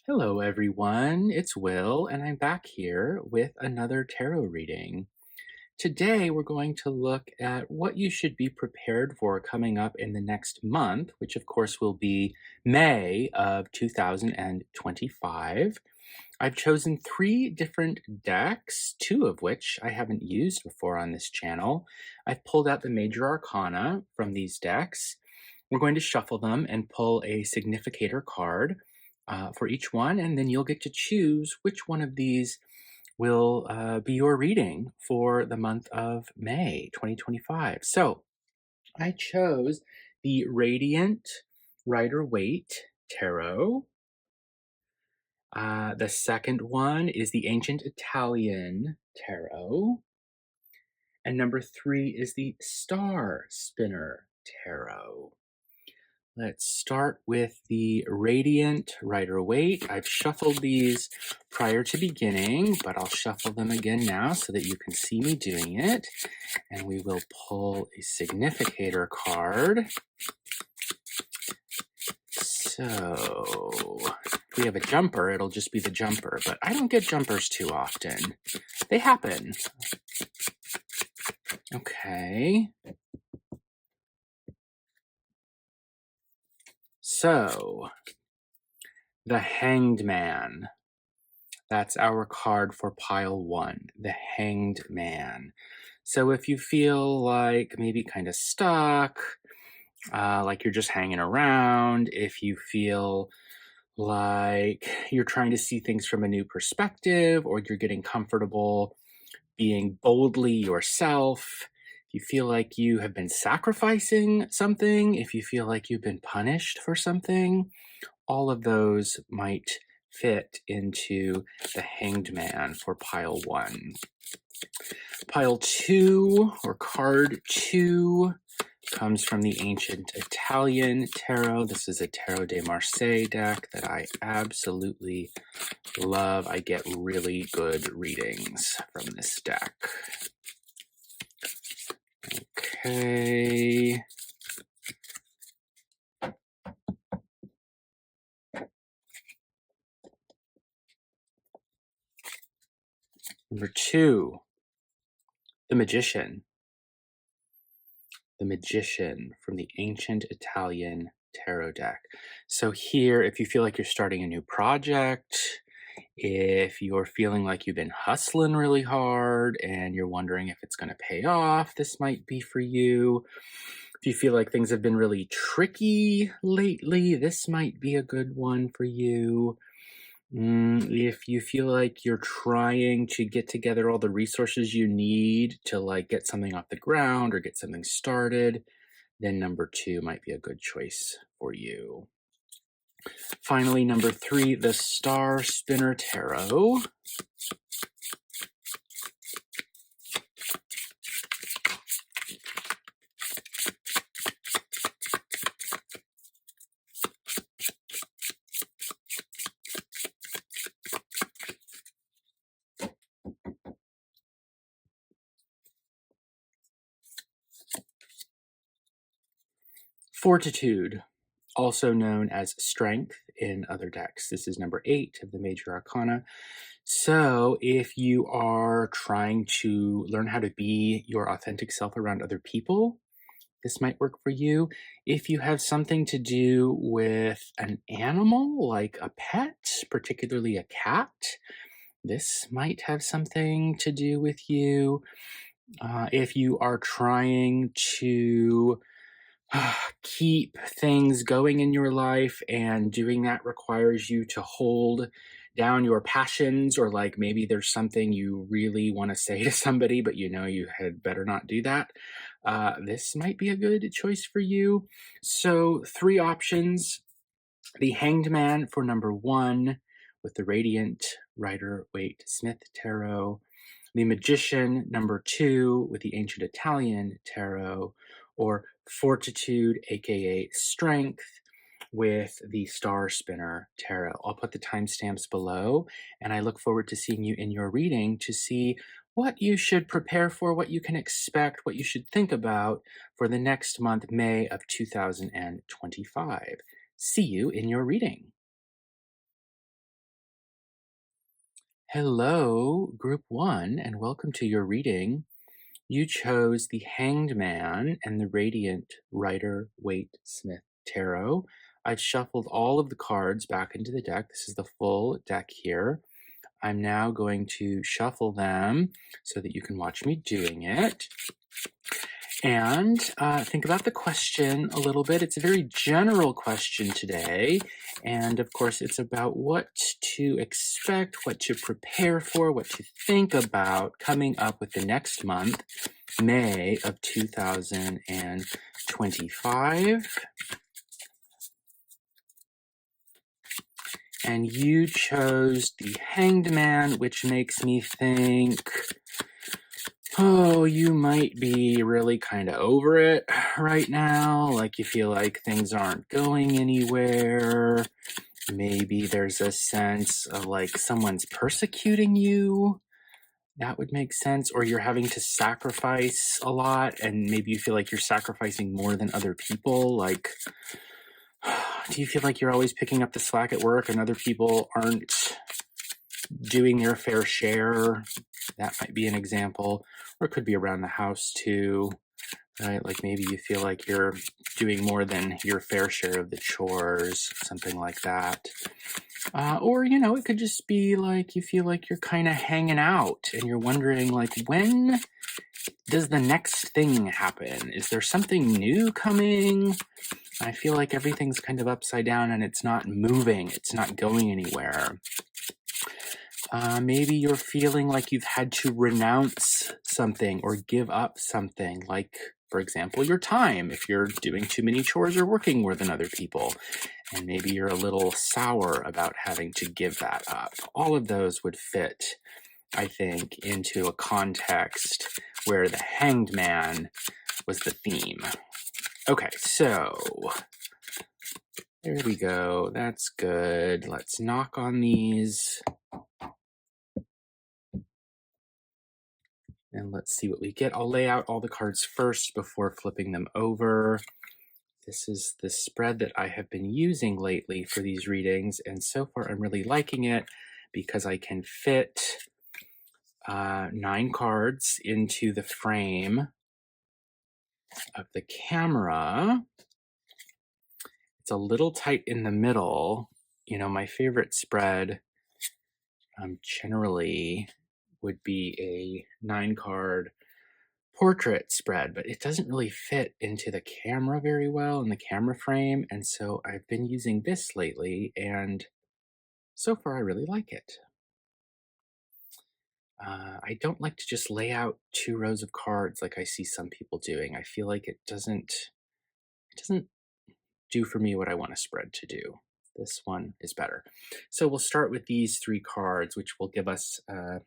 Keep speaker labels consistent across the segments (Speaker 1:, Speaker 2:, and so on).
Speaker 1: Hello, everyone. It's Will, and I'm back here with another tarot reading. Today, we're going to look at what you should be prepared for coming up in the next month, which, of course, will be May of 2025. I've chosen three different decks, two of which I haven't used before on this channel. I've pulled out the major arcana from these decks. We're going to shuffle them and pull a significator card for each one, and then you'll get to choose which one of these will be your reading for the month of May 2025. So I chose the Radiant Rider-Waite Tarot. The second one is the Ancient Italian Tarot. And number three is the Star Spinner Tarot. Let's start with the Radiant Rider-Waite. I've shuffled these prior to beginning, but I'll shuffle them again now so that you can see me doing it. And we will pull a significator card. So if we have a jumper, it'll just be the jumper, but I don't get jumpers too often. They happen. Okay. So, the Hanged Man. That's our card for pile one, the Hanged Man. So if you feel like maybe kind of stuck, like you're just hanging around, if you feel like you're trying to see things from a new perspective, or you're getting comfortable being boldly yourself, if you feel like you have been sacrificing something, if you feel like you've been punished for something, all of those might fit into the Hanged Man for pile one. Pile two, or card two, comes from the Ancient Italian Tarot. This is a Tarot de Marseille deck that I absolutely love. I get really good readings from this deck. Okay. Number two, the Magician. The Magician from the Ancient Italian Tarot deck. So here, if you feel like you're starting a new project, if you're feeling like you've been hustling really hard and you're wondering if it's going to pay off, this might be for you. If you feel like things have been really tricky lately, this might be a good one for you. If you feel like you're trying to get together all the resources you need to like get something off the ground or get something started, then number two might be a good choice for you. Finally, number three, the Star Spinner Tarot. Fortitude, also known as Strength in other decks. This is number 8 of the Major Arcana. So if you are trying to learn how to be your authentic self around other people, this might work for you. If you have something to do with an animal, like a pet, particularly a cat, this might have something to do with you. If you are trying to keep things going in your life and doing that requires you to hold down your passions, or like maybe there's something you really want to say to somebody but you know you had better not do that, this might be a good choice for you. So three options: the Hanged Man for number one with the Radiant Rider-Waite Smith Tarot, the Magician number two with the Ancient Italian Tarot, or Fortitude, aka Strength, with the Star Spinner Tarot. I'll put the timestamps below, and I look forward to seeing you in your reading to see what you should prepare for, what you can expect, what you should think about for the next month, May of 2025. See you in your reading. Hello, Group 1, and welcome to your reading. You chose the Hanged Man and the Radiant Rider-Waite Smith Tarot. I've shuffled all of the cards back into the deck. This is the full deck here. I'm now going to shuffle them so that you can watch me doing it. And think about the question a little bit. It's a very general question today. And of course, it's about what to expect, what to prepare for, what to think about coming up with the next month, May of 2025. And you chose the Hanged Man, which makes me think, oh, you might be really kind of over it right now. Like you feel like things aren't going anywhere. Maybe there's a sense of like someone's persecuting you. That would make sense. Or you're having to sacrifice a lot and maybe you feel like you're sacrificing more than other people. Like, do you feel like you're always picking up the slack at work and other people aren't doing their fair share? That might be an example. Or it could be around the house too, right? Like maybe you feel like you're doing more than your fair share of the chores, something like that. Or, it could just be like you feel like you're kind of hanging out and you're wondering, like, when does the next thing happen? Is there something new coming? I feel like everything's kind of upside down and it's not moving. It's not going anywhere. Maybe you're feeling like you've had to renounce something or give up something, like, for example, your time, if you're doing too many chores or working more than other people. And maybe you're a little sour about having to give that up. All of those would fit, I think, into a context where the Hanged Man was the theme. Okay, so there we go. That's good. Let's knock on these. And let's see what we get. I'll lay out all the cards first before flipping them over. This is the spread that I have been using lately for these readings, and so far I'm really liking it because I can fit 9 cards into the frame of the camera. It's a little tight in the middle. My favorite spread generally would be a 9-card portrait spread, but it doesn't really fit into the camera very well in the camera frame. And so I've been using this lately, and so far I really like it. I don't like to just lay out 2 rows of cards like I see some people doing. I feel like it doesn't do for me what I want a spread to do. This one is better. So we'll start with these 3 cards, which will give us a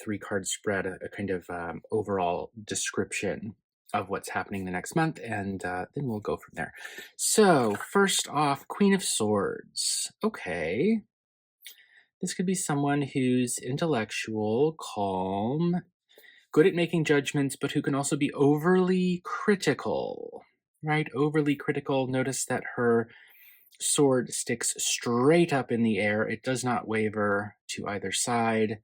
Speaker 1: 3-card spread, a kind of overall description of what's happening the next month, and then we'll go from there. So first off, Queen of Swords. Okay. This could be someone who's intellectual, calm, good at making judgments, but who can also be overly critical, right? Overly critical. Notice that her sword sticks straight up in the air. It does not waver to either side.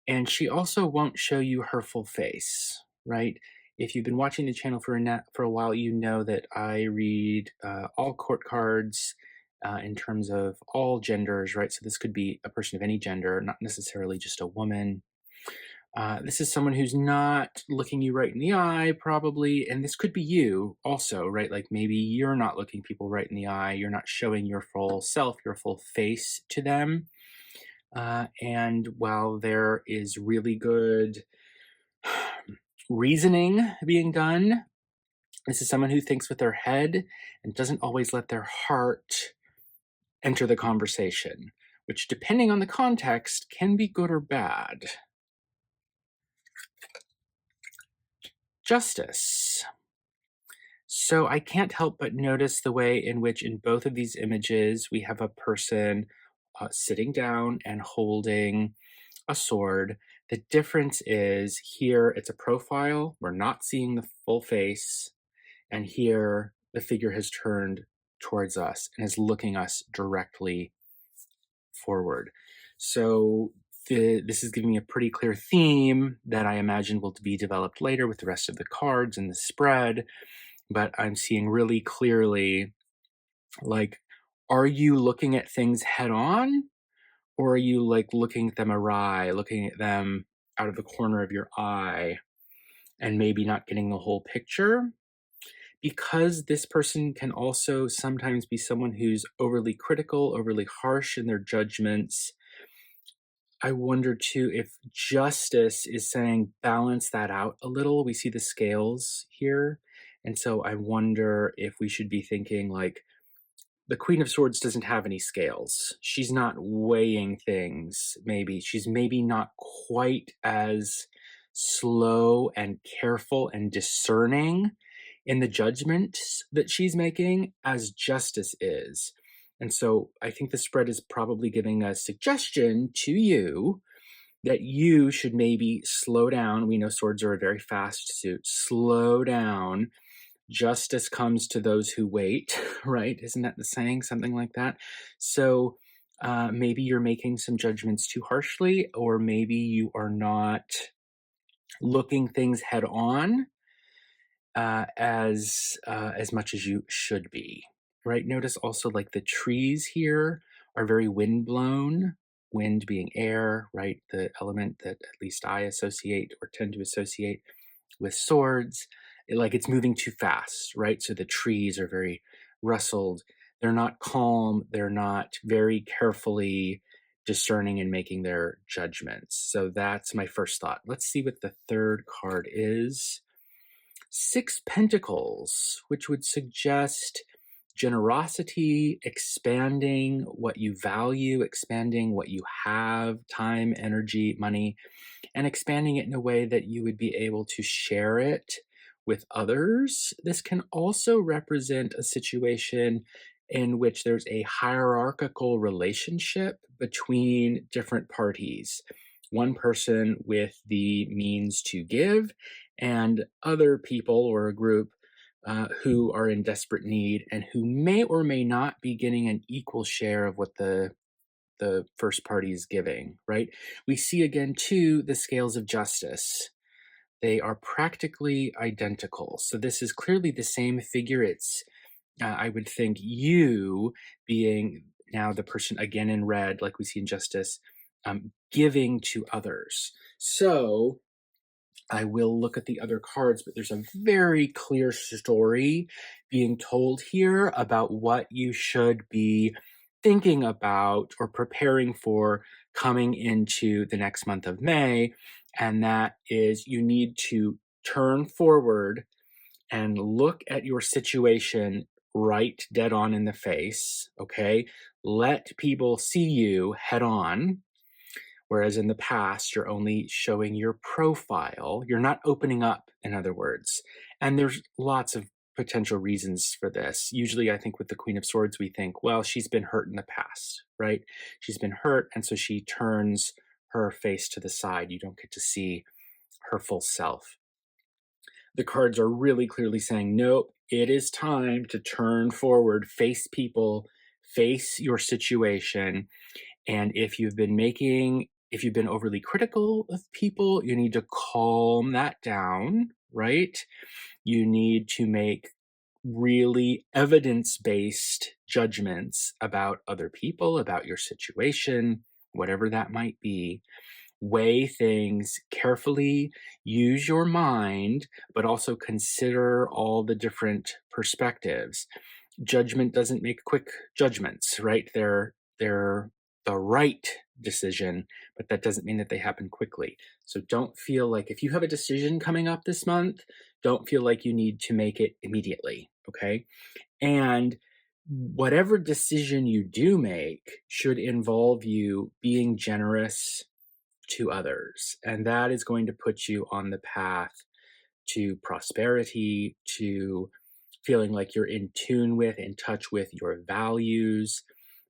Speaker 1: And she also won't show you her full face, right? If you've been watching the channel for a while, you know that I read all court cards in terms of all genders, right? So this could be a person of any gender, not necessarily just a woman. This is someone who's not looking you right in the eye, probably, and this could be you also, right? Like maybe you're not looking people right in the eye, you're not showing your full self, your full face to them. And while there is really good reasoning being done, this is someone who thinks with their head and doesn't always let their heart enter the conversation, which, depending on the context, can be good or bad. Justice. So I can't help but notice the way in which in both of these images we have a person sitting down and holding a sword. The difference is here it's a profile. We're not seeing the full face. And here the figure has turned towards us and is looking us directly forward. So this is giving me a pretty clear theme that I imagine will be developed later with the rest of the cards and the spread. But I'm seeing really clearly, like, are you looking at things head on, or are you like looking at them awry, looking at them out of the corner of your eye and maybe not getting the whole picture? Because this person can also sometimes be someone who's overly critical, overly harsh in their judgments. I wonder too if justice is saying balance that out a little. We see the scales here. And so I wonder if we should be thinking like, the Queen of Swords doesn't have any scales. She's not weighing things, maybe. She's maybe not quite as slow and careful and discerning in the judgments that she's making as justice is. And so I think the spread is probably giving a suggestion to you that you should maybe slow down. We know swords are a very fast suit. Slow down. Justice comes to those who wait, right? Isn't that the saying? Something like that. So maybe you're making some judgments too harshly, or maybe you are not looking things head on as much as you should be, right? Notice also like the trees here are very wind blown. Wind being air, right? The element that at least I associate or tend to associate with swords. Like it's moving too fast, right? So the trees are very rustled. They're not calm. They're not very carefully discerning and making their judgments. So that's my first thought. Let's see what the third card is. Six Pentacles, which would suggest generosity, expanding what you value, expanding what you have, time, energy, money, and expanding it in a way that you would be able to share it with others. This can also represent a situation in which there's a hierarchical relationship between different parties. One person with the means to give, and other people or a group who are in desperate need and who may or may not be getting an equal share of what the first party is giving, right? We see again, too, the scales of justice. They are practically identical. So this is clearly the same figure. It's, I would think, you being now the person again in red, like we see in justice, giving to others. So I will look at the other cards, but there's a very clear story being told here about what you should be thinking about or preparing for coming into the next month of May. And that is you need to turn forward and look at your situation right dead on in the face. Okay. Let people see you head on. Whereas in the past, you're only showing your profile. You're not opening up, in other words. And there's lots of potential reasons for this. Usually, I think with the Queen of Swords, we think, well, she's been hurt in the past, right? She's been hurt, and so she turns her face to the side. You don't get to see her full self. The cards are really clearly saying, nope, it is time to turn forward, face people, face your situation. And if you've been overly critical of people, you need to calm that down, right? You need to make really evidence-based judgments about other people, about your situation, whatever that might be. Weigh things carefully, use your mind, but also consider all the different perspectives. Judgment doesn't make quick judgments, right? They're the right decision, but that doesn't mean that they happen quickly. So don't feel like if you have a decision coming up this month, don't feel like you need to make it immediately, okay? And whatever decision you do make should involve you being generous to others. And that is going to put you on the path to prosperity, to feeling like you're in tune with, in touch with your values,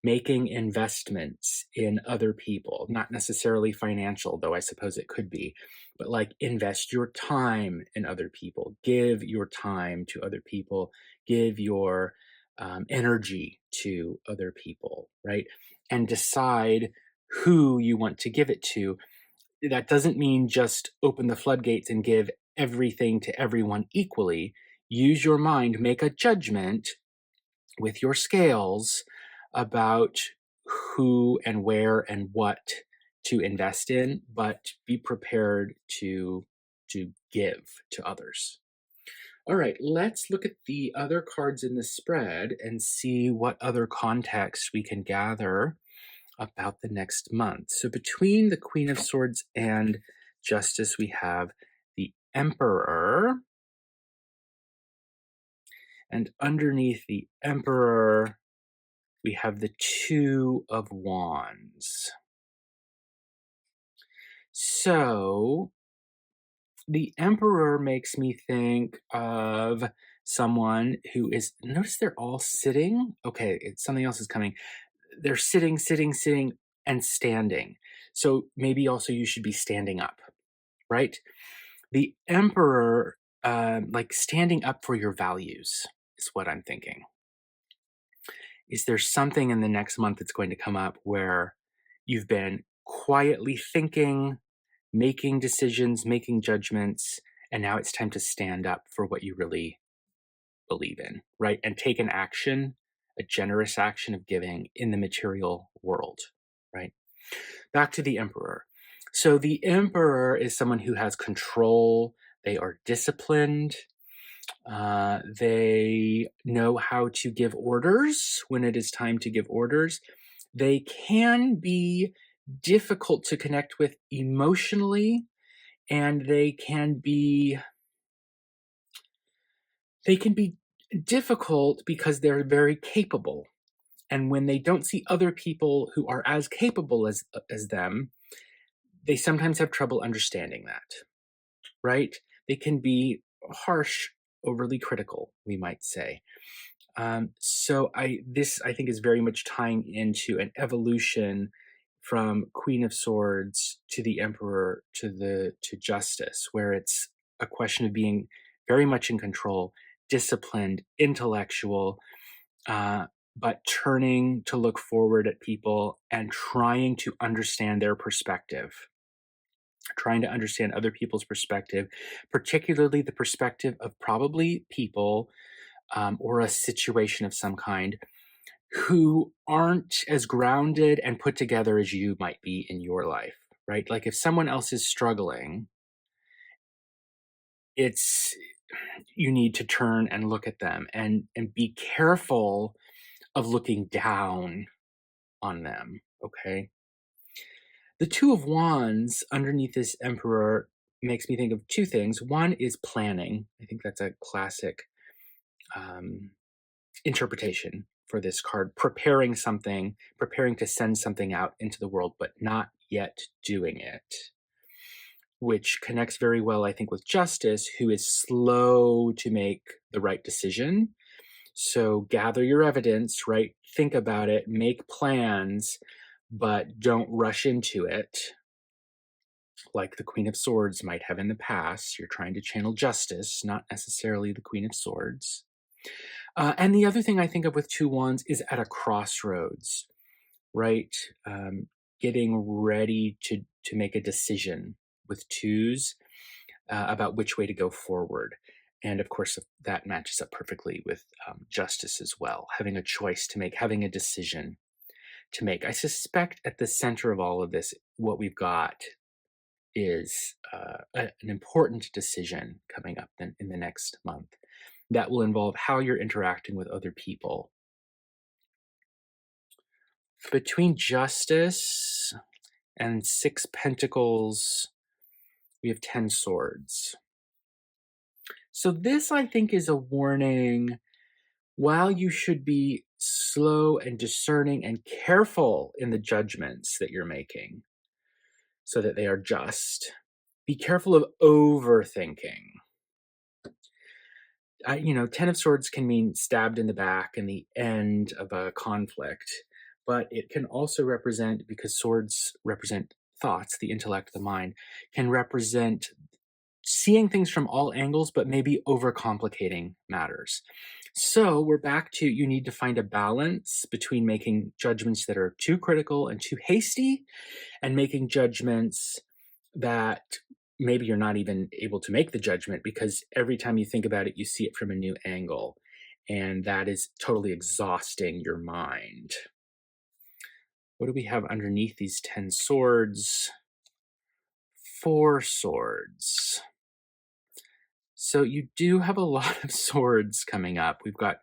Speaker 1: making investments in other people, not necessarily financial, though I suppose it could be, but like invest your time in other people, give your time to other people, give your energy to other people, right? And decide who you want to give it to. That doesn't mean just open the floodgates and give everything to everyone equally. Use your mind, make a judgment with your scales about who and where and what to invest in, but be prepared to give to others. All right, let's look at the other cards in the spread and see what other context we can gather about the next month. So between the Queen of Swords and Justice, we have the Emperor. And underneath the Emperor, we have the Two of Wands. So the Emperor makes me think of someone who is, notice they're all sitting. Okay, something else is coming. They're sitting, sitting, sitting, and standing. So maybe also you should be standing up, right? The Emperor, like standing up for your values is what I'm thinking. Is there something in the next month that's going to come up where you've been quietly thinking, making decisions, making judgments, and now it's time to stand up for what you really believe in, right? And take an action, a generous action of giving in the material world, right? Back to the Emperor. So the Emperor is someone who has control, they are disciplined, they know how to give orders when it is time to give orders. They can be difficult to connect with emotionally, and they can be difficult because they're very capable. And when they don't see other people who are as capable as them, they sometimes have trouble understanding that, right? They can be harsh, overly critical, we might say. So I think is very much tying into an evolution from Queen of Swords to the Emperor to Justice, where it's a question of being very much in control, disciplined, intellectual, but turning to look forward at people and trying to understand their perspective, trying to understand other people's perspective, particularly the perspective of probably people or a situation of some kind who aren't as grounded and put together as you might be in your life, right? Like if someone else is struggling, you need to turn and look at them and be careful of looking down on them, okay? The Two of Wands underneath this Emperor makes me think of two things. One is planning. I think that's a classic interpretation for this card. Preparing something, preparing to send something out into the world, but not yet doing it, which connects very well, I think, with Justice, who is slow to make the right decision. So gather your evidence, right? Think about it, make plans, but don't rush into it. Like the Queen of Swords might have in the past. You're trying to channel justice, not necessarily the Queen of Swords. And the other thing I think of with Two Wands is at a crossroads, right? Getting ready to make a decision with twos about which way to go forward. And of course, that matches up perfectly with Justice as well, having a choice to make, having a decision to make. I suspect at the center of all of this, what we've got is an important decision coming up in the next month that will involve how you're interacting with other people. Between Justice and Six Pentacles, we have 10 Swords. So this, I think, is a warning. While you should be slow and discerning and careful in the judgments that you're making so that they are just, be careful of overthinking. 10 of Swords can mean stabbed in the back and the end of a conflict, but it can also represent, because swords represent thoughts, the intellect, the mind, can represent seeing things from all angles, but maybe overcomplicating matters. So we're back to you need to find a balance between making judgments that are too critical and too hasty, and making judgments that maybe you're not even able to make the judgment because every time you think about it, you see it from a new angle. And that is totally exhausting your mind. What do we have underneath these 10 swords? 4 swords. So you do have a lot of swords coming up. We've got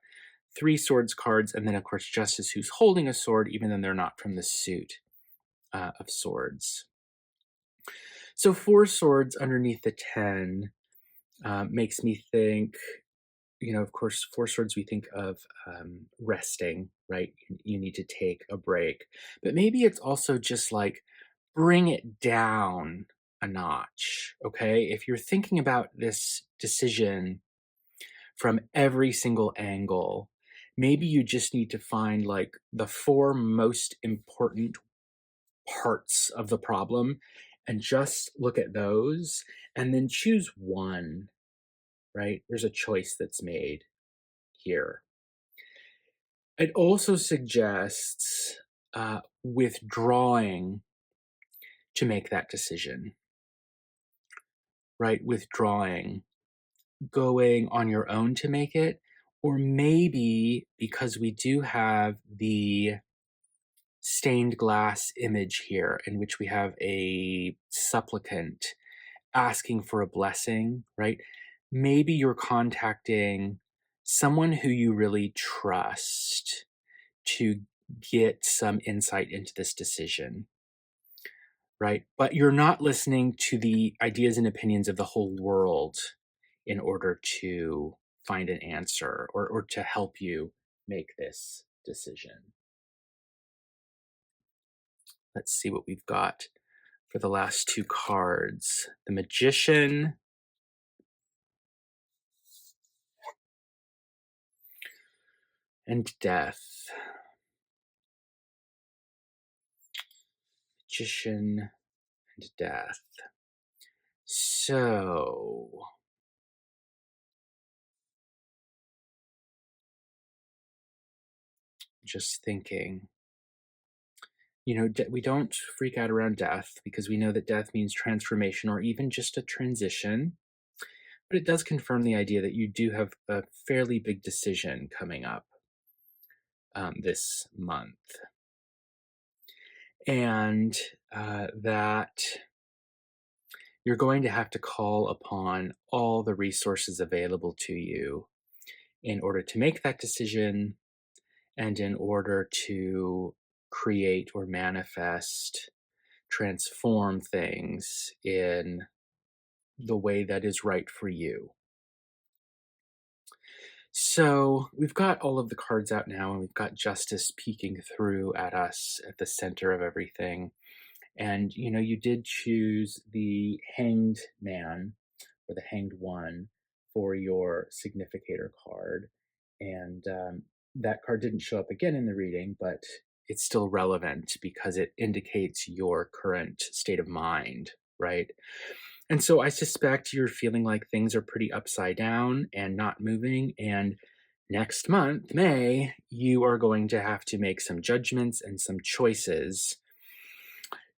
Speaker 1: 3 swords cards, and then, of course, Justice, who's holding a sword, even though they're not from the suit of swords. So 4 swords underneath the 10 makes me think, of course, 4 swords, we think of resting, right? You need to take a break. But maybe it's also just like bring it down a notch, okay? If you're thinking about this decision from every single angle, maybe you just need to find like the 4 most important parts of the problem and just look at those and then choose one, right? There's a choice that's made here. It also suggests withdrawing to make that decision, right? Withdrawing, going on your own to make it, or maybe because we do have the stained glass image here in which we have a supplicant asking for a blessing, right? Maybe you're contacting someone who you really trust to get some insight into this decision, right? But you're not listening to the ideas and opinions of the whole world in order to find an answer or to help you make this decision. Let's see what we've got for the last 2 cards. The Magician and Death. Magician and Death. So, just thinking, we don't freak out around death because we know that death means transformation or even just a transition. But it does confirm the idea that you do have a fairly big decision coming up this month. And that you're going to have to call upon all the resources available to you in order to make that decision and in order to create or manifest, transform things in the way that is right for you. So we've got all of the cards out now, and we've got Justice peeking through at us at the center of everything. And, you did choose the Hanged Man or the Hanged One for your Significator card. And that card didn't show up again in the reading, but it's still relevant because it indicates your current state of mind, right? And so I suspect you're feeling like things are pretty upside down and not moving. And next month, May, you are going to have to make some judgments and some choices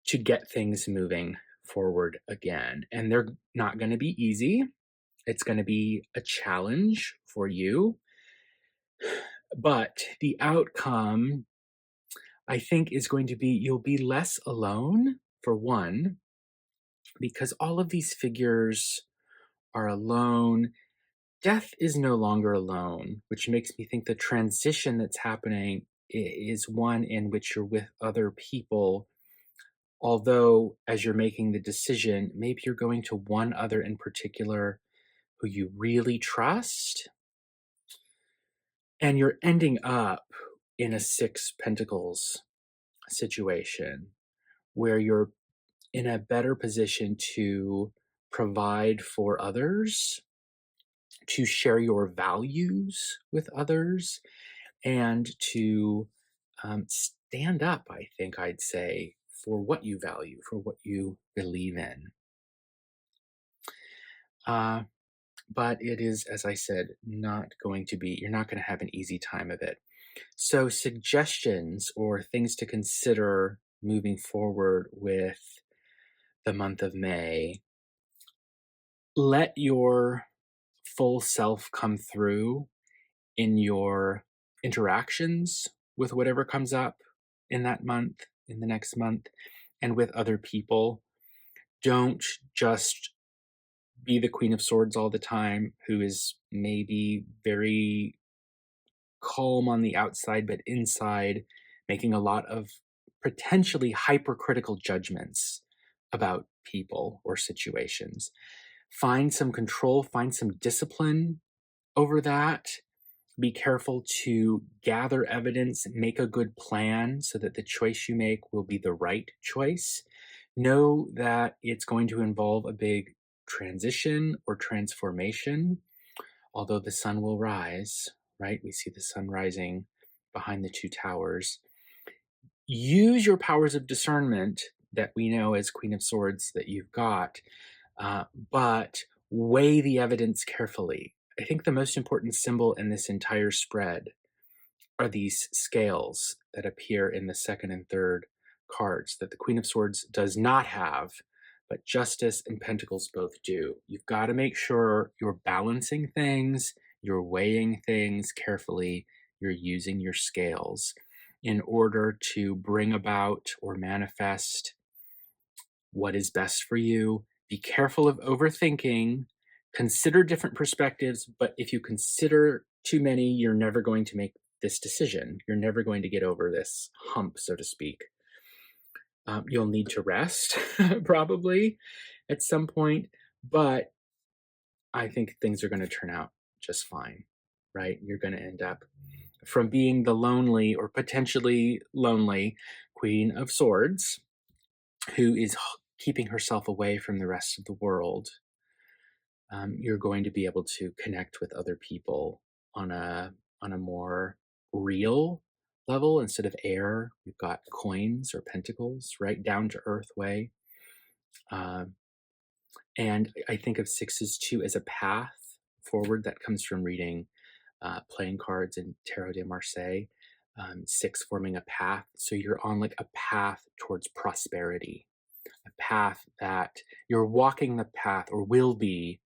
Speaker 1: to get things moving forward again. And they're not going to be easy. It's going to be a challenge for you. But the outcome, I think, is going to be you'll be less alone, for one, because all of these figures are alone. Death is no longer alone, which makes me think the transition that's happening is one in which you're with other people. Although, as you're making the decision, maybe you're going to one other in particular who you really trust, and you're ending up in a 6 Pentacles situation where you're in a better position to provide for others, to share your values with others, and to stand up, I think I'd say, for what you value, for what you believe in. but it is, as I said, not going to be, you're not going to have an easy time of it. So, suggestions or things to consider moving forward with the month of May: let your full self come through in your interactions with whatever comes up in that month, in the next month, and with other people. Don't just be the Queen of Swords all the time, who is maybe very calm on the outside, but inside making a lot of potentially hypercritical judgments about people or situations. Find some control, find some discipline over that. Be careful to gather evidence, make a good plan so that the choice you make will be the right choice. Know that it's going to involve a big transition or transformation, although the sun will rise, right? We see the sun rising behind the two towers. Use your powers of discernment that we know as Queen of Swords that you've got, but weigh the evidence carefully. I think the most important symbol in this entire spread are these scales that appear in the second and third cards that the Queen of Swords does not have, but Justice and Pentacles both do. You've got to make sure you're balancing things, you're weighing things carefully, you're using your scales in order to bring about or manifest what is best for you. Be careful of overthinking. Consider different perspectives, but if you consider too many, you're never going to make this decision. You're never going to get over this hump, so to speak. You'll need to rest, probably, at some point, but I think things are going to turn out just fine, right? You're going to end up from being the lonely or potentially lonely Queen of Swords, who is keeping herself away from the rest of the world. You're going to be able to connect with other people on a more real level instead of air. We've got coins or pentacles, right? Down to earth way. And I think of sixes too as a path forward that comes from reading playing cards in Tarot de Marseille. Six forming a path. So you're on like a path towards prosperity, a path that you're walking the path or will be,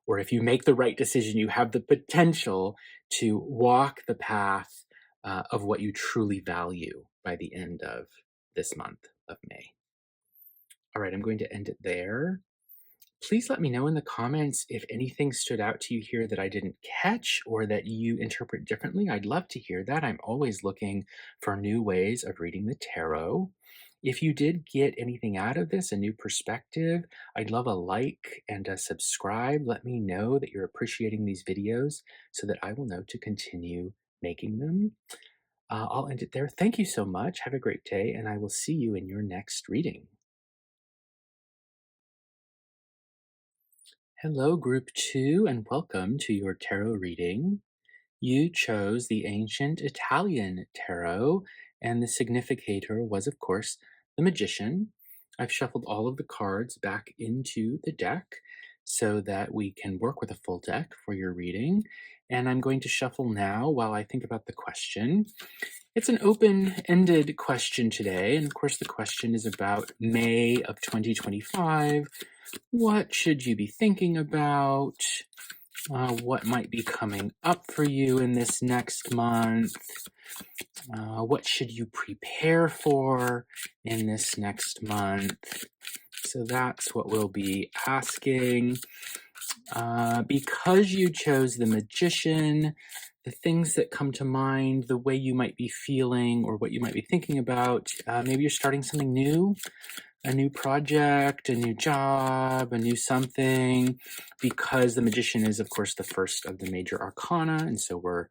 Speaker 1: or if you make the right decision, you have the potential to walk the path of what you truly value by the end of this month of May. All right, I'm going to end it there. Please let me know in the comments if anything stood out to you here that I didn't catch or that you interpret differently. I'd love to hear that. I'm always looking for new ways of reading the tarot. If you did get anything out of this, a new perspective, I'd love a like and a subscribe. Let me know that you're appreciating these videos so that I will know to continue making them. I'll end it there. Thank you so much. Have a great day, and I will see you in your next reading. Hello, Group 2, and welcome to your tarot reading. You chose the ancient Italian tarot, and the significator was, of course, the Magician. I've shuffled all of the cards back into the deck so that we can work with a full deck for your reading. And I'm going to shuffle now while I think about the question. It's an open-ended question today, and of course the question is about May of 2025. What should you be thinking about? What might be coming up for you in this next month? What should you prepare for in this next month? So that's what we'll be asking. Because you chose the Magician, the things that come to mind, the way you might be feeling or what you might be thinking about, maybe you're starting something new, a new project, a new job, a new something, because the Magician is, of course, the first of the major arcana, and so we're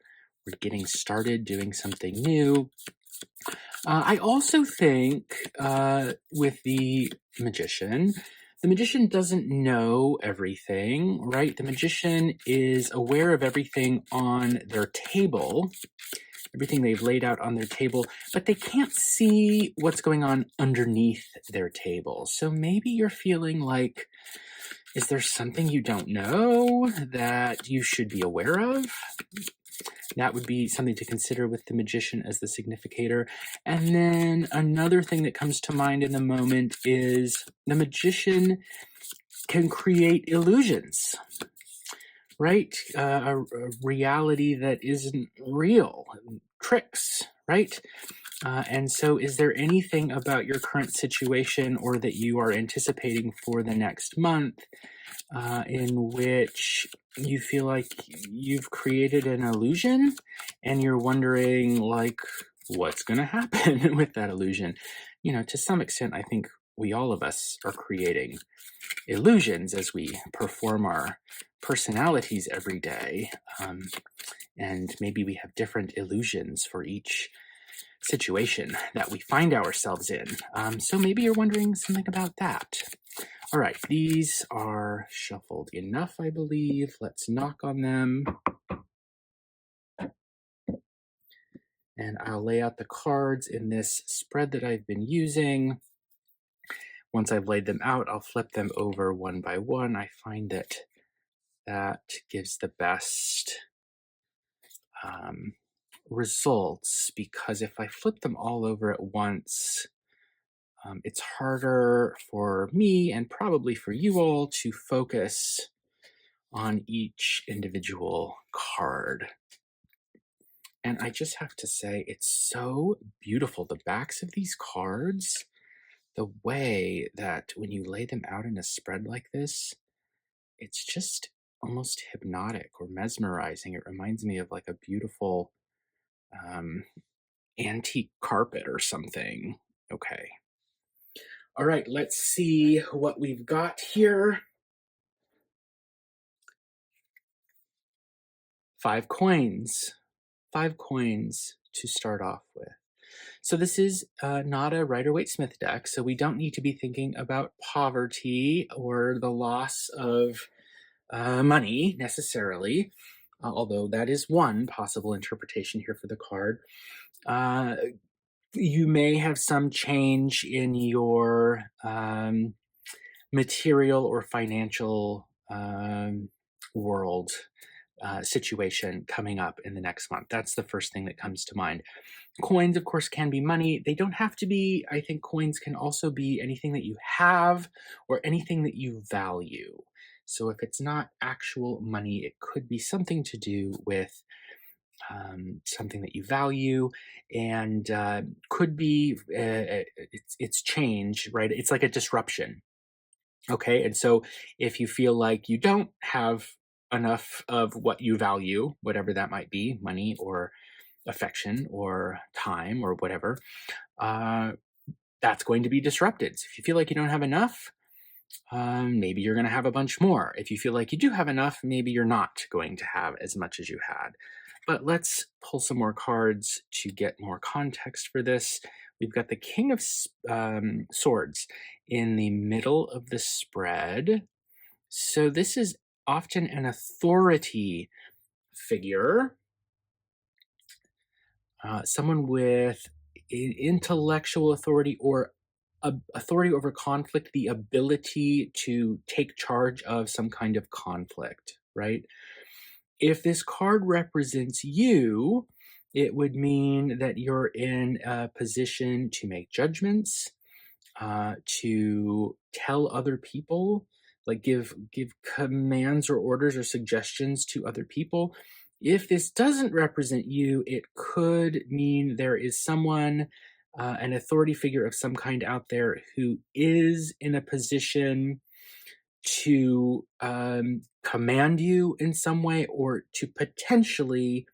Speaker 1: getting started doing something new. I also think with the Magician doesn't know everything, right? The Magician is aware of everything on their table, everything they've laid out on their table, but they can't see what's going on underneath their table. So maybe you're feeling like Is there something you don't know that you should be aware of? That would be something to consider with the magician as the significator. And then another thing that comes to mind in the moment is the magician can create illusions, right? A reality that isn't real, tricks, right? And so, is there anything about your current situation or that you are anticipating for the next month in which you feel like you've created an illusion and you're wondering, like, what's going to happen with that illusion? You know, to some extent, I think we all of us are creating illusions as we perform our personalities every day. And maybe we have different illusions for each situation that we find ourselves in. So maybe you're wondering something about that. All right, these are shuffled enough, I believe. Let's knock on them. And I'll lay out the cards in this spread that I've been using. Once I've laid them out, I'll flip them over one by one. I find that that gives the best results, because if I flip them all over at once, it's harder for me and probably for you all to focus on each individual card. And I just have to say, it's so beautiful. The backs of these cards, the way that when you lay them out in a spread like this, it's just almost hypnotic or mesmerizing. It reminds me of like a beautiful antique carpet or something. Okay. All right, let's see what we've got here. 5 coins. 5 coins to start off with. So this is not a Rider-Waite Smith deck, so we don't need to be thinking about poverty or the loss of money necessarily, although that is one possible interpretation here for the card. You may have some change in your material or financial world situation coming up in the next month. That's the first thing that comes to mind. Coins, of course, can be money. They don't have to be. I think coins can also be anything that you have or anything that you value. So if it's not actual money, it could be something to do with something that you value, and could be it's change, right? It's like a disruption. Okay, and so if you feel like you don't have enough of what you value, whatever that might be, money or affection or time or whatever, uh, that's going to be disrupted. So if you feel like you don't have enough, maybe you're going to have a bunch more. If you feel like you do have enough, maybe you're not going to have as much as you had. But let's pull some more cards to get more context for this. We've got the King of Swords in the middle of the spread. So this is often an authority figure, someone with intellectual authority or authority over conflict, the ability to take charge of some kind of conflict, right? If this card represents you, it would mean that you're in a position to make judgments, to tell other people, like give commands or orders or suggestions to other people. If this doesn't represent you, it could mean there is someone, an authority figure of some kind out there who is in a position to command you in some way or to potentially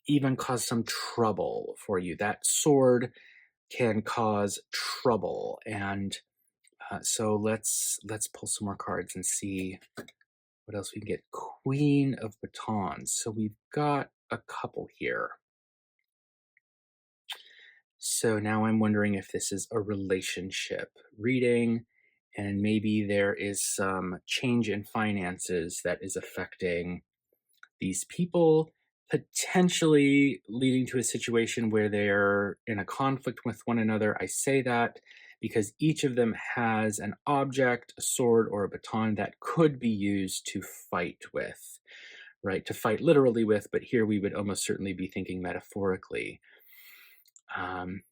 Speaker 1: even cause some trouble for you. That sword can cause trouble, and so let's pull some more cards and see what else we can get. Queen of Batons. So we've got a couple here. So now I'm wondering if this is a relationship reading, and maybe there is some change in finances that is affecting these people, potentially leading to a situation where they're in a conflict with one another. I say that because each of them has an object, a sword, or a baton that could be used to fight with, right? To fight literally with, but here we would almost certainly be thinking metaphorically. Um,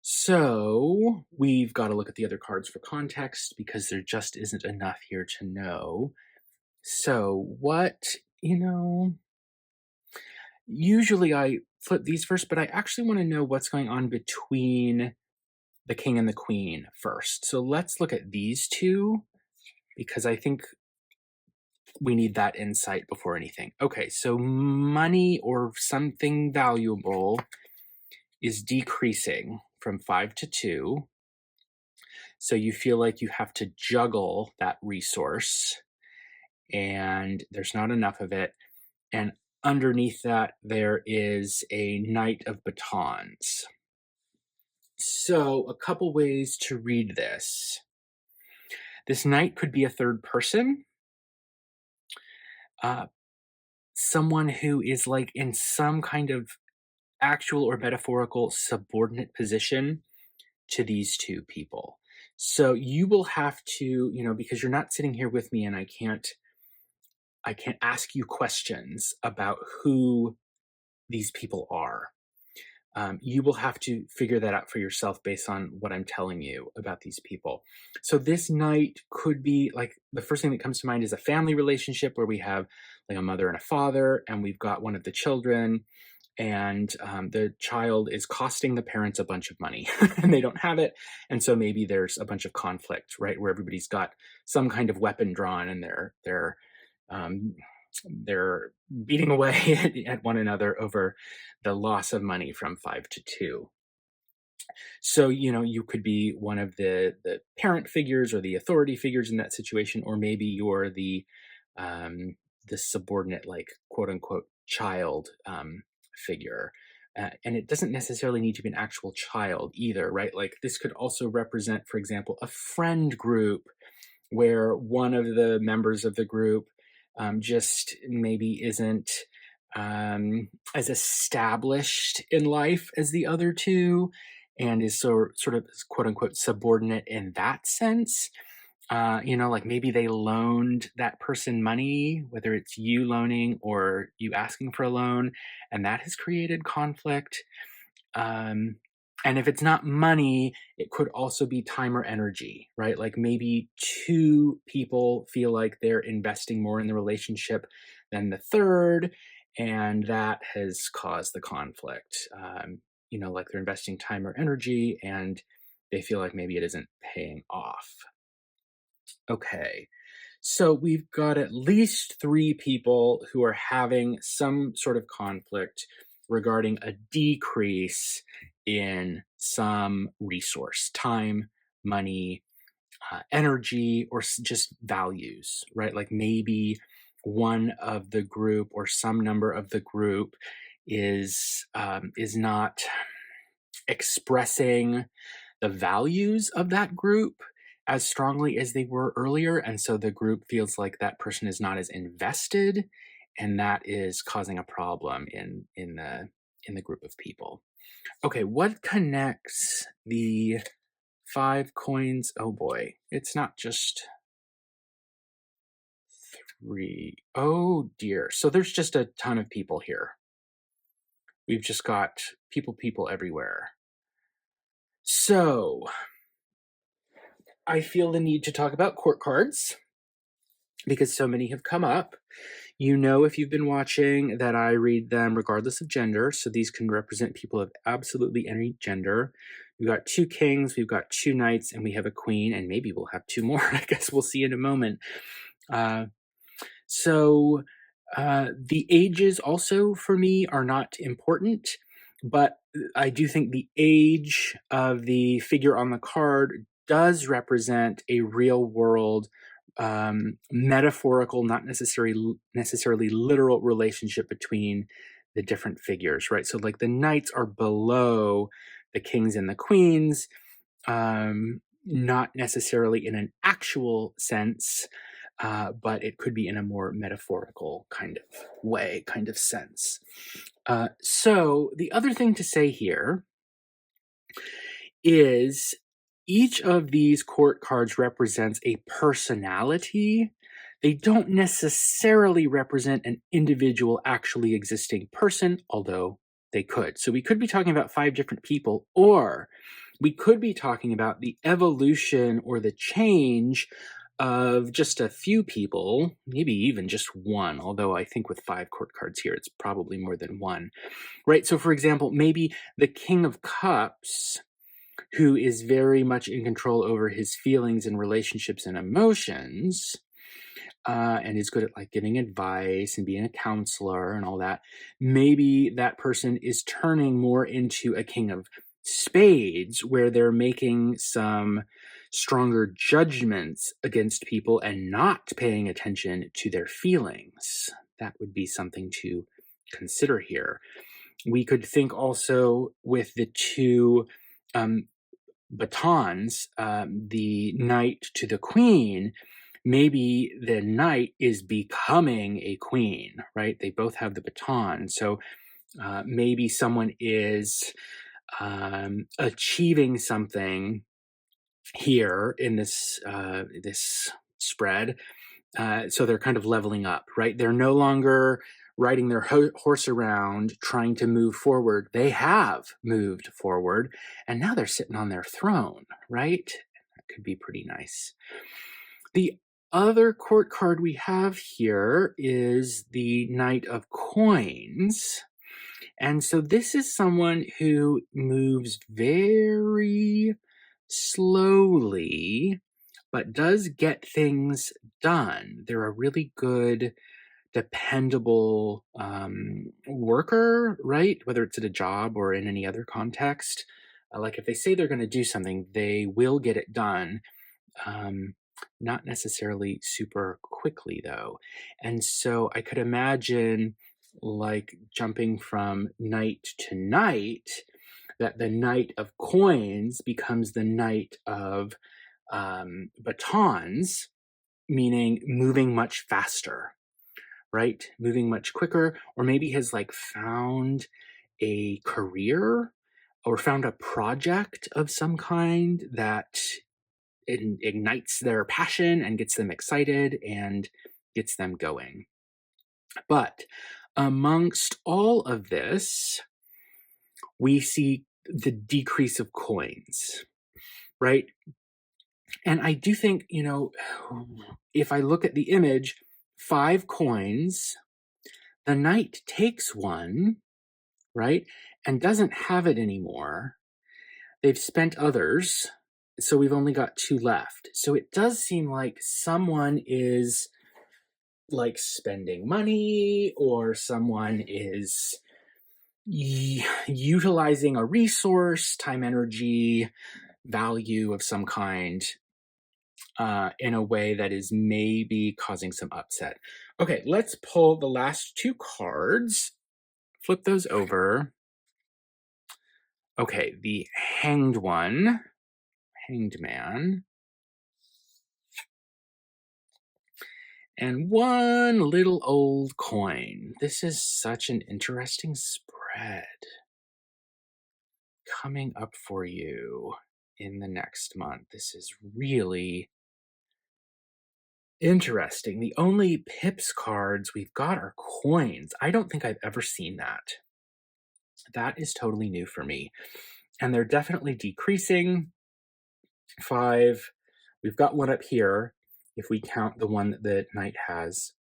Speaker 1: so we've got to look at the other cards for context because there just isn't enough here to know. So usually I flip these first, but I actually want to know what's going on between the king and the queen first. So let's look at these two because I think we need that insight before anything. Okay, so money or something valuable is decreasing from 5 to 2. So you feel like you have to juggle that resource and there's not enough of it. And underneath that, there is a knight of batons. So a couple ways to read this. This knight could be a third person, someone who is like in some kind of actual or metaphorical subordinate position to these two people. So you will have to, because you're not sitting here with me and I can't ask you questions about who these people are. You will have to figure that out for yourself based on what I'm telling you about these people. So this night could be like the first thing that comes to mind is a family relationship where we have like a mother and a father, and we've got one of the children, and the child is costing the parents a bunch of money and they don't have it. And so maybe there's a bunch of conflict, right? Where everybody's got some kind of weapon drawn and um, they're beating away at one another over the loss of money from 5 to 2. So, you could be one of the parent figures or the authority figures in that situation, or maybe you're the subordinate, like quote unquote child figure. And it doesn't necessarily need to be an actual child either, right? Like this could also represent, for example, a friend group where one of the members of the group just maybe isn't as established in life as the other two and is sort of quote unquote subordinate in that sense. Like maybe they loaned that person money, whether it's you loaning or you asking for a loan, and that has created conflict. Um, and if it's not money, it could also be time or energy, right? Like maybe two people feel like they're investing more in the relationship than the third, and that has caused the conflict. Like they're investing time or energy and they feel like maybe it isn't paying off. Okay. So we've got at least 3 people who are having some sort of conflict regarding a decrease in some resource, time, money, energy, or just values, right? Like maybe one of the group or some number of the group is not expressing the values of that group as strongly as they were earlier, and so the group feels like that person is not as invested, and that is causing a problem in the group of people. Okay, what connects the 5 coins? Oh boy, it's not just 3. Oh dear. So there's just a ton of people here. We've just got people everywhere. So I feel the need to talk about court cards because so many have come up. If you've been watching, that I read them regardless of gender. So these can represent people of absolutely any gender. We've got 2 kings, we've got 2 knights, and we have a queen, and maybe we'll have 2 more. I guess we'll see in a moment. So the ages also for me are not important, but I do think the age of the figure on the card does represent a real world metaphorical, not necessarily literal relationship between the different figures, right? So like the knights are below the kings and the queens, not necessarily in an actual sense, but it could be in a more metaphorical kind of way, kind of sense. So the other thing to say here is each of these court cards represents a personality. They don't necessarily represent an individual actually existing person, although they could. So we could be talking about 5 different people, or we could be talking about the evolution or the change of just a few people, maybe even just one, although I think with 5 court cards here, it's probably more than one, right? So for example, maybe the King of Cups, who is very much in control over his feelings and relationships and emotions, and is good at like giving advice and being a counselor and all that, maybe that person is turning more into a King of Spades, where they're making some stronger judgments against people and not paying attention to their feelings. That would be something to consider here. We could think also with the 2 batons, the knight to the queen. Maybe the knight is becoming a queen, right? They both have the baton. So maybe someone is achieving something here in this this spread. So they're kind of leveling up, right? They're no longer riding their horse around trying to move forward. They have moved forward, and now they're sitting on their throne, right? That could be pretty nice. The other court card we have here is the Knight of Coins. And so this is someone who moves very slowly, but does get things done. They're a really good, dependable worker, right? Whether it's at a job or in any other context. Like if they say they're going to do something, they will get it done. Not necessarily super quickly, though. And so I could imagine like jumping from knight to knight, that the Knight of Coins becomes the Knight of Batons, meaning moving much faster, right? Moving much quicker, or maybe has like found a career or found a project of some kind that ignites their passion and gets them excited and gets them going. But amongst all of this, we see the decrease of coins, right? And I do think, if I look at the image, 5 coins, the knight takes one, right? And doesn't have it anymore. They've spent others, so we've only got 2 left. So it does seem like someone is like spending money, or someone is utilizing a resource, time, energy, value of some kind, in a way that is maybe causing some upset. Okay, let's pull the last 2 cards, flip those over. Okay, the Hanged one, Hanged Man, and one little old coin. This is such an interesting spread coming up for you in the next month. This is really interesting. The only pips cards we've got are coins. I don't think I've ever seen that. That is totally new for me. And they're definitely decreasing. 5. We've got one up here, if we count the one that the knight has.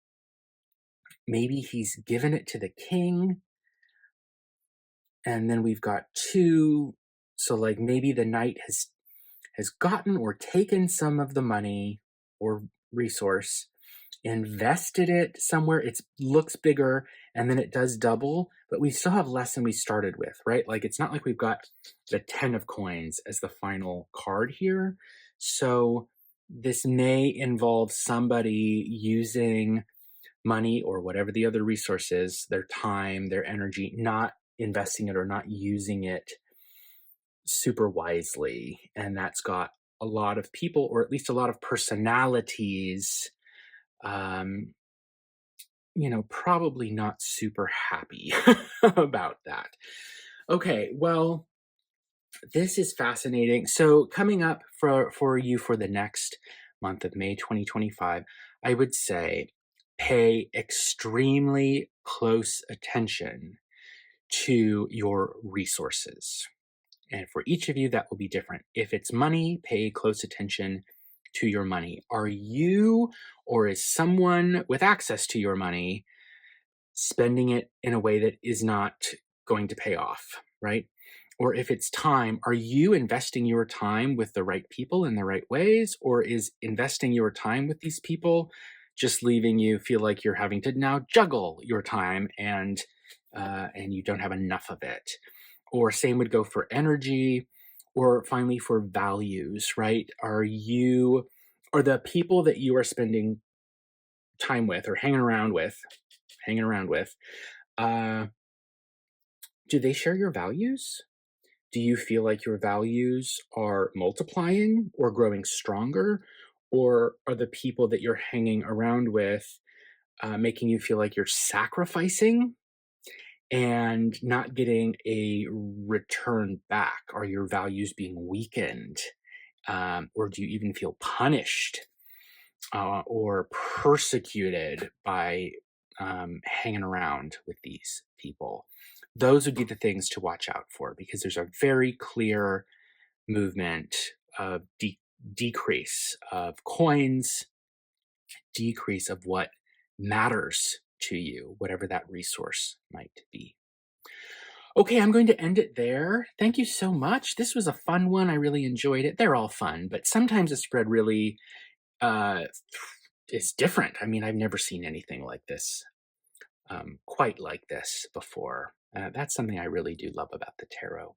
Speaker 1: Maybe he's given it to the king. And then we've got 2. So like maybe the knight has gotten or taken some of the money or resource, invested it somewhere. It looks bigger, and then it does double, but we still have less than we started with, right? Like it's not like we've got the 10 of coins as the final card here. So this may involve somebody using money or whatever the other resource is, their time, their energy, not investing it or not using it super wisely. And that's got a lot of people, or at least a lot of personalities, probably not super happy about that. Okay, well, This is fascinating. So coming up for you for the next month of May 2025, I would say pay extremely close attention to your resources. And for each of you, that will be different. If it's money, pay close attention to your money. Are you or is someone with access to your money spending it in a way that is not going to pay off, right? Or if it's time, are you investing your time with the right people in the right ways? Or is investing your time with these people just leaving you feel like you're having to now juggle your time and you don't have enough of it? Or same would go for energy, or finally for values, right? Are the people that you are spending time with or hanging around with, uh, do they share your values? Do you feel like your values are multiplying or growing stronger? Or are the people that you're hanging around with making you feel like you're sacrificing and not getting a return back? Are your values being weakened? Or do you even feel punished or persecuted by hanging around with these people? Those would be the things to watch out for, because there's a very clear movement of decrease of coins, decrease of what matters to you, whatever that resource might be. Okay, I'm going to end it there. Thank you so much. This was a fun one. I really enjoyed it. They're all fun, but sometimes a spread really uh, is different. I mean, I've never seen anything like this, quite like this before. That's something I really do love about the tarot.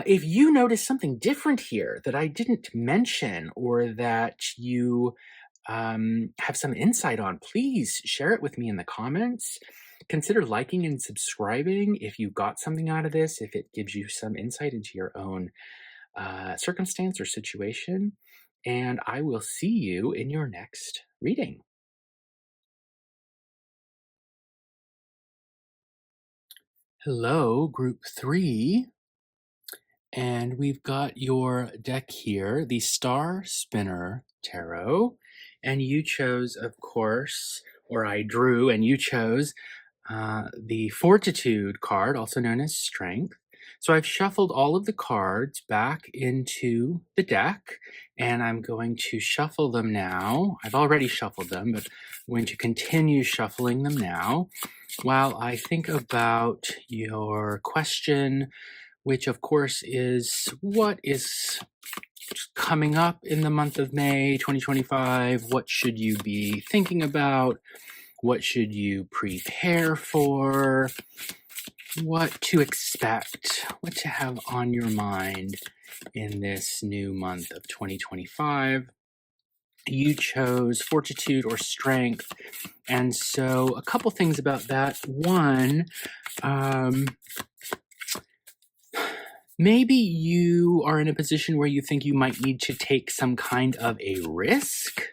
Speaker 1: If you notice something different here that I didn't mention or that you have some insight on, please share it with me in the comments. Consider liking and subscribing if you got something out of this, if it gives you some insight into your own circumstance or situation. And I will see you in your next reading. Hello, group 3. And we've got your deck here, the Star Spinner Tarot. And you chose, of course, or I drew and you chose the Fortitude card, also known as Strength. So I've shuffled all of the cards back into the deck, and I'm going to shuffle them now. I've already shuffled them, but I'm going to continue shuffling them now while I think about your question, which of course is what is coming up in the month of May 2025? What should you be thinking about? What should you prepare for? What to expect? What to have on your mind in this new month of 2025? You chose Fortitude or Strength. And so a couple things about that. One, maybe you are in a position where you think you might need to take some kind of a risk.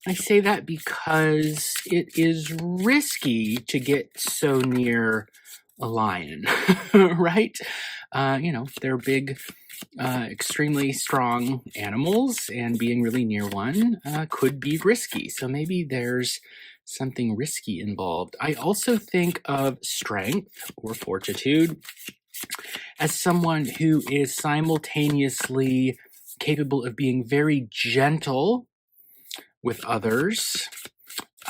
Speaker 1: I say that because it is risky to get so near a lion, right? They're big, extremely strong animals, and being really near one could be risky. So maybe there's something risky involved. I also think of Strength or Fortitude as someone who is simultaneously capable of being very gentle with others,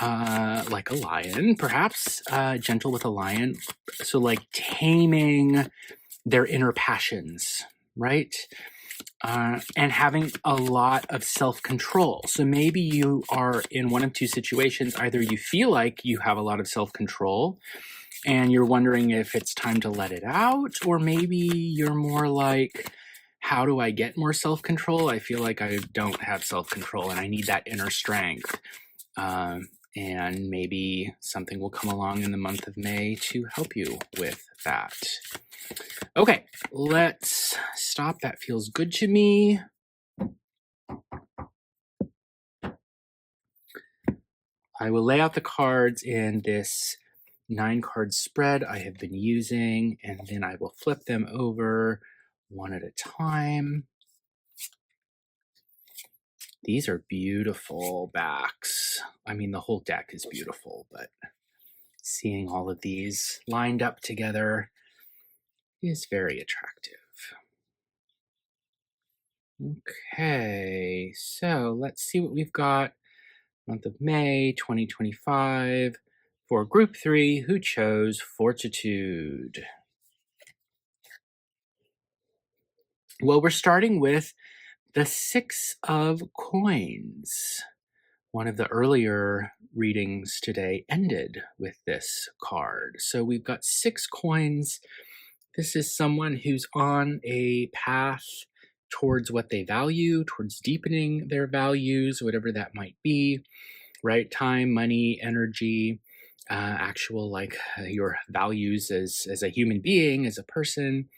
Speaker 1: like a lion, perhaps, gentle with a lion. So like taming their inner passions, right? And having a lot of self-control. So maybe you are in one of two situations. Either you feel like you have a lot of self-control and you're wondering if it's time to let it out, or maybe you're more like, how do I get more self-control? I feel like I don't have self-control and I need that inner strength. And maybe something will come along in the month of May to help you with that. Okay, let's stop. That feels good to me. I will lay out the cards in this 9-card spread I have been using, and then I will flip them over one at a time. These are beautiful backs. I mean, the whole deck is beautiful, but seeing all of these lined up together is very attractive. Okay, so let's see what we've got. Month of May 2025 for group 3 who chose Fortitude. Well, we're starting with the 6 of Coins. One of the earlier readings today ended with this card. So we've got 6 coins. This is someone who's on a path towards what they value, towards deepening their values, whatever that might be, right? Time, money, energy, actual your values as a human being, as a person.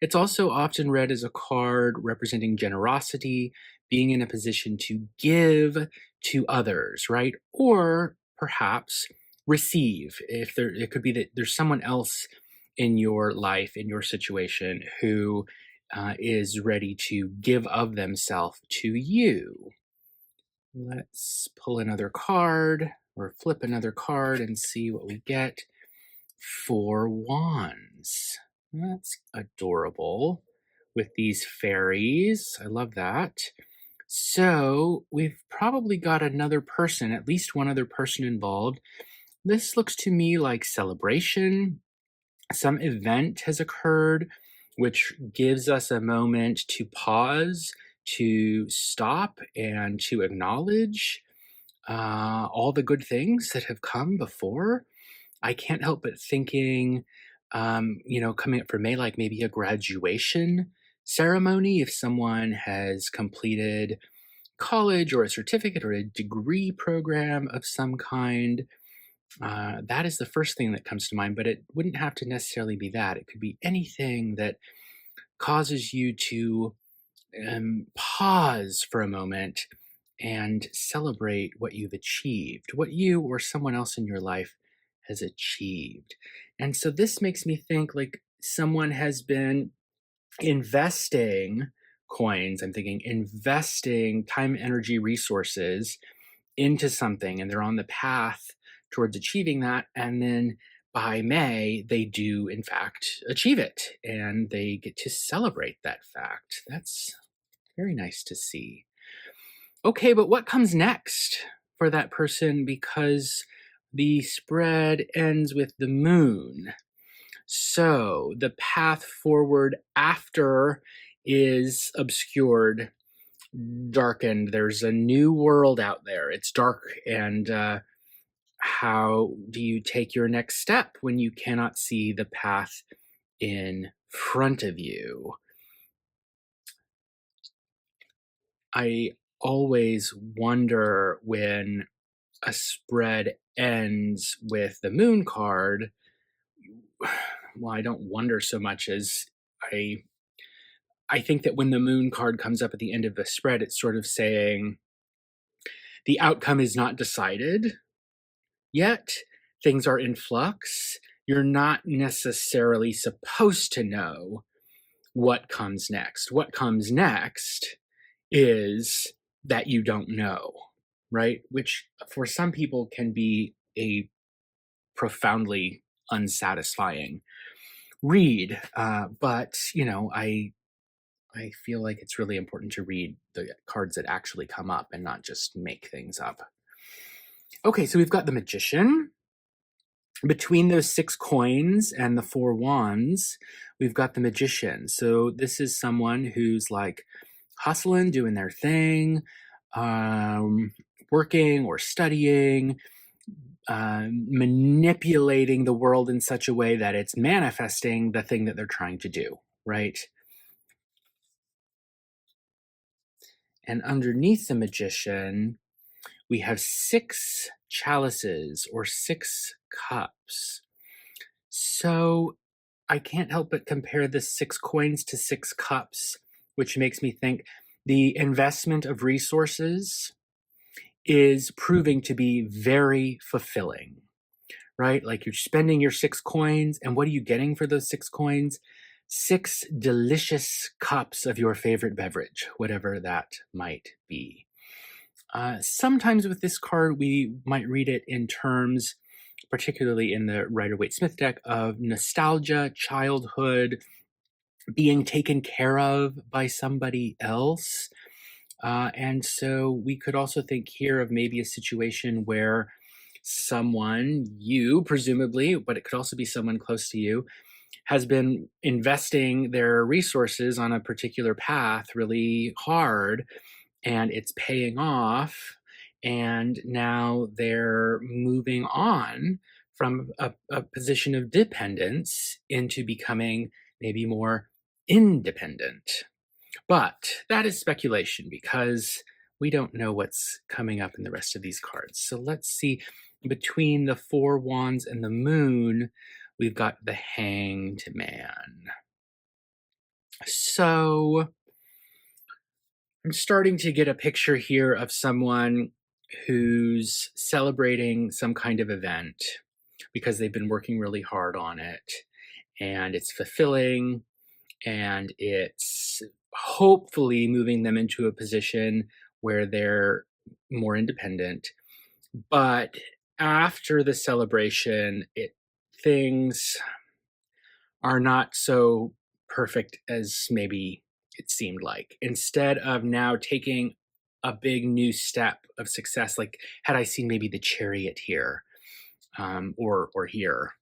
Speaker 1: It's also often read as a card representing generosity, being in a position to give to others, right? Or perhaps receive. If there, it could be that there's someone else in your life, in your situation, who is ready to give of themselves to you. Let's pull another card or flip another card and see what we get. 4 wands. That's adorable with these fairies. I love that. So we've probably got another person, at least one other person involved. This looks to me like celebration. Some event has occurred, which gives us a moment to pause, to stop, and to acknowledge all the good things that have come before. I can't help but thinking, coming up for May, like maybe a graduation ceremony, if someone has completed college or a certificate or a degree program of some kind. That is the first thing that comes to mind, but it wouldn't have to necessarily be that. It could be anything that causes you to pause for a moment and celebrate what you've achieved, what you or someone else in your life has achieved. And so this makes me think like someone has been investing coins, I'm thinking investing time, energy, resources into something, and they're on the path towards achieving that. And then by May, they do, in fact, achieve it, and they get to celebrate that fact. That's very nice to see. Okay, but what comes next for that person? Because the spread ends with the moon. So the path forward after is obscured, darkened. There's a new world out there. It's dark. And how do you take your next step when you cannot see the path in front of you? I always wonder when a spread ends with the moon card. Well, I don't wonder so much as I I think that when the moon card comes up at the end of the spread, it's sort of saying the outcome is not decided yet. Things are in flux. You're not necessarily supposed to know what comes next. What comes next is that you don't know, right? Which for some people can be a profoundly unsatisfying read. But I feel like it's really important to read the cards that actually come up and not just make things up. Okay, so we've got the Magician. Between those 6 coins and the 4 wands, we've got the Magician. So this is someone who's like hustling, doing their thing, working or studying, manipulating the world in such a way that it's manifesting the thing that they're trying to do, right? And underneath the Magician, we have 6 chalices or 6 cups. So I can't help but compare the 6 coins to 6 cups, which makes me think the investment of resources is proving to be very fulfilling, right? Like you're spending your 6 coins, and what are you getting for those 6 coins? 6 delicious cups of your favorite beverage, whatever that might be. Sometimes with this card, we might read it in terms, particularly in the Rider-Waite Smith deck, of nostalgia, childhood, being taken care of by somebody else. And so we could also think here of maybe a situation where someone, you presumably, but it could also be someone close to you, has been investing their resources on a particular path really hard, and it's paying off. And now they're moving on from a position of dependence into becoming maybe more independent. But that is speculation because we don't know what's coming up in the rest of these cards. So let's see. Between the Four Wands and the Moon, we've got the Hanged Man. So I'm starting to get a picture here of someone who's celebrating some kind of event because they've been working really hard on it, and it's fulfilling, and it's hopefully moving them into a position where they're more independent. But after the celebration, things are not so perfect as maybe it seemed like. Instead of now taking a big new step of success, like had I seen maybe the Chariot here, or here,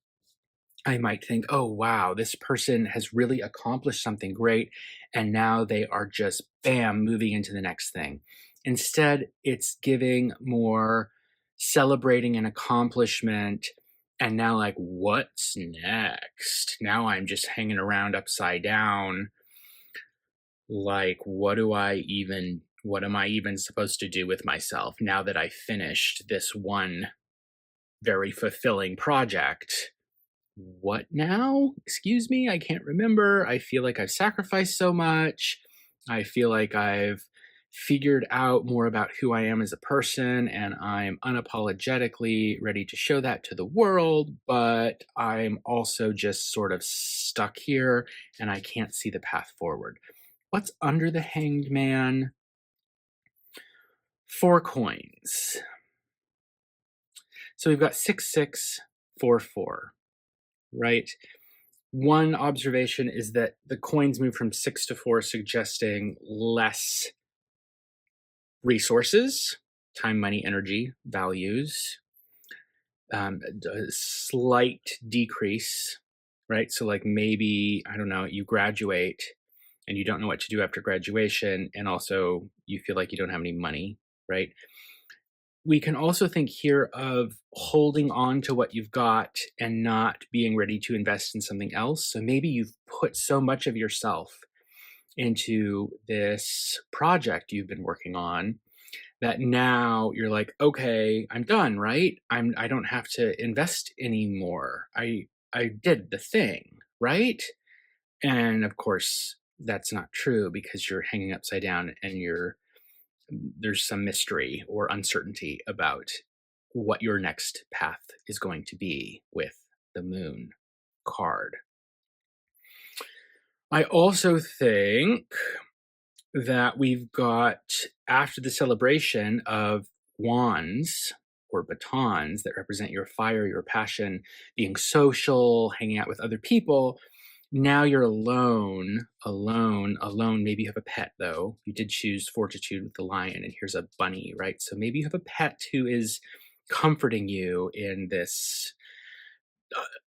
Speaker 1: I might think, oh, wow, this person has really accomplished something great. And now they are just, bam, moving into the next thing. Instead, it's giving more celebrating an accomplishment. And now, like, what's next? Now I'm just hanging around upside down. Like, what am I even supposed to do with myself now that I finished this one very fulfilling project? What now? Excuse me, I can't remember. I feel like I've sacrificed so much. I feel like I've figured out more about who I am as a person, and I'm unapologetically ready to show that to the world, but I'm also just sort of stuck here and I can't see the path forward. What's under the Hanged Man? 4 coins. So we've got 6, 6, 4, 4, right? One observation is that the coins move from 6 to 4, suggesting less resources, time, money, energy, values, a slight decrease, right? So, like maybe, I don't know, you graduate and you don't know what to do after graduation, and also you feel like you don't have any money, right? We can also think here of holding on to what you've got and not being ready to invest in something else. So maybe you've put so much of yourself into this project you've been working on that now you're like, okay, I'm done, right? I don't have to invest anymore. I did the thing, right? And of course, that's not true because you're hanging upside down and there's some mystery or uncertainty about what your next path is going to be with the Moon card. I also think that we've got, after the celebration of wands or batons that represent your fire, your passion, being social, hanging out with other people, now you're alone. Maybe you have a pet, though. You did choose Fortitude with the lion, and here's a bunny, right? So maybe you have a pet who is comforting you in this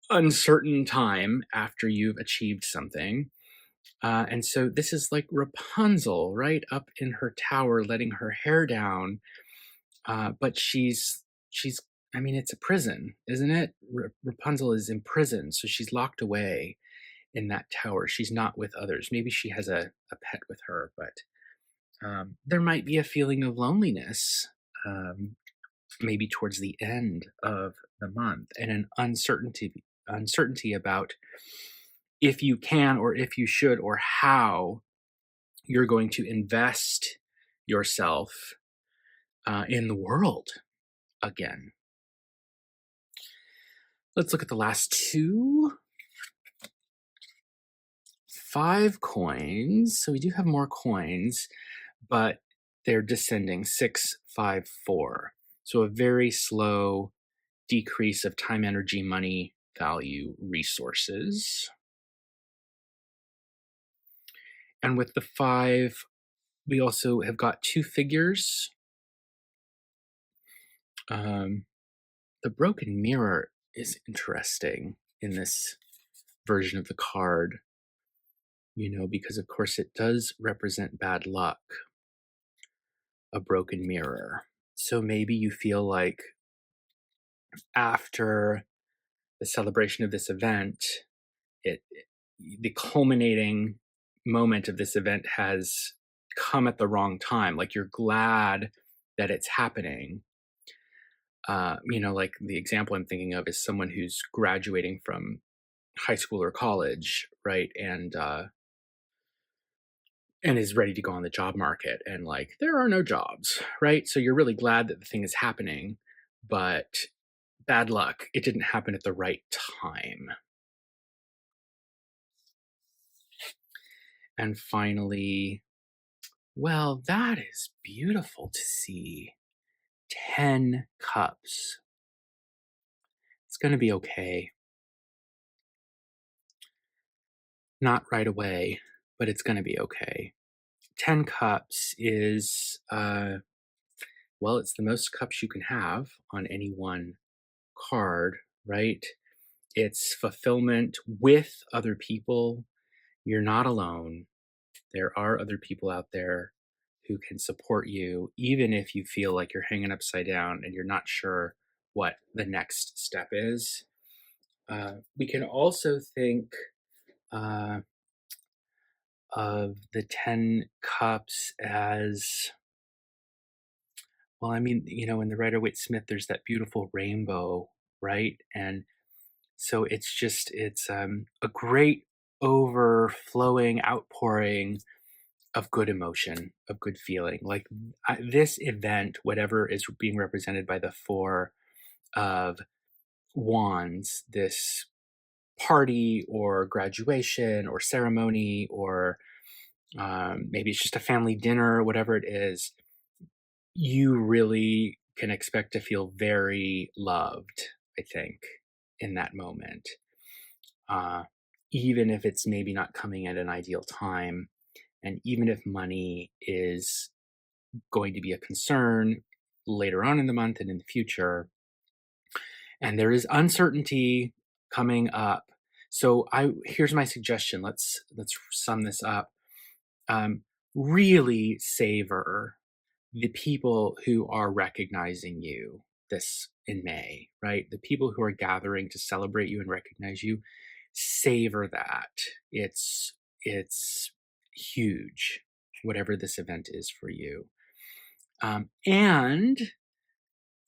Speaker 1: uncertain time after you've achieved something. And so this is like Rapunzel, right? Up in her tower, letting her hair down. But she's, I mean, it's a prison, isn't it? Rapunzel is imprisoned, so she's locked away in that tower. She's not with others. Maybe she has a pet with her, but there might be a feeling of loneliness, maybe towards the end of the month, and an uncertainty about if you can or if you should or how you're going to invest yourself in the world again. Let's look at the last two. 5 coins, so we do have more coins, but they're descending 6, 5, 4. So a very slow decrease of time, energy, money, value, resources. And with the 5, we also have got 2 figures. Um, the broken mirror is interesting in this version of the card, because of course it does represent bad luck, a broken mirror. So maybe you feel like after the celebration of this event, it the culminating moment of this event has come at the wrong time. Like you're glad that it's happening. Like the example I'm thinking of is someone who's graduating from high school or college, right? And is ready to go on the job market, and like there are no jobs, right? So you're really glad that the thing is happening, but bad luck, it didn't happen at the right time. And finally, well, that is beautiful to see. 10 cups. It's going to be okay. Not right away, but it's going to be okay. 10 cups is, well, it's the most cups you can have on any one card, right? It's fulfillment with other people. You're not alone. There are other people out there who can support you, even if you feel like you're hanging upside down and you're not sure what the next step is. We can also think uh, of the 10 cups as, well, I mean, in the Rider-Waite Smith, there's that beautiful rainbow, right? And so it's a great overflowing outpouring of good emotion, of good feeling. Like this event, whatever is being represented by the 4 of wands, this party or graduation or ceremony, or maybe it's just a family dinner, whatever it is, you really can expect to feel very loved, I think, in that moment. Uh, Even if it's maybe not coming at an ideal time, and even if money is going to be a concern later on in the month and in the future, and there is uncertainty coming up. So here's my suggestion. Let's sum this up. Really savor the people who are recognizing you this in May, right? The people who are gathering to celebrate you and recognize you, savor that. It's huge, whatever this event is for you. And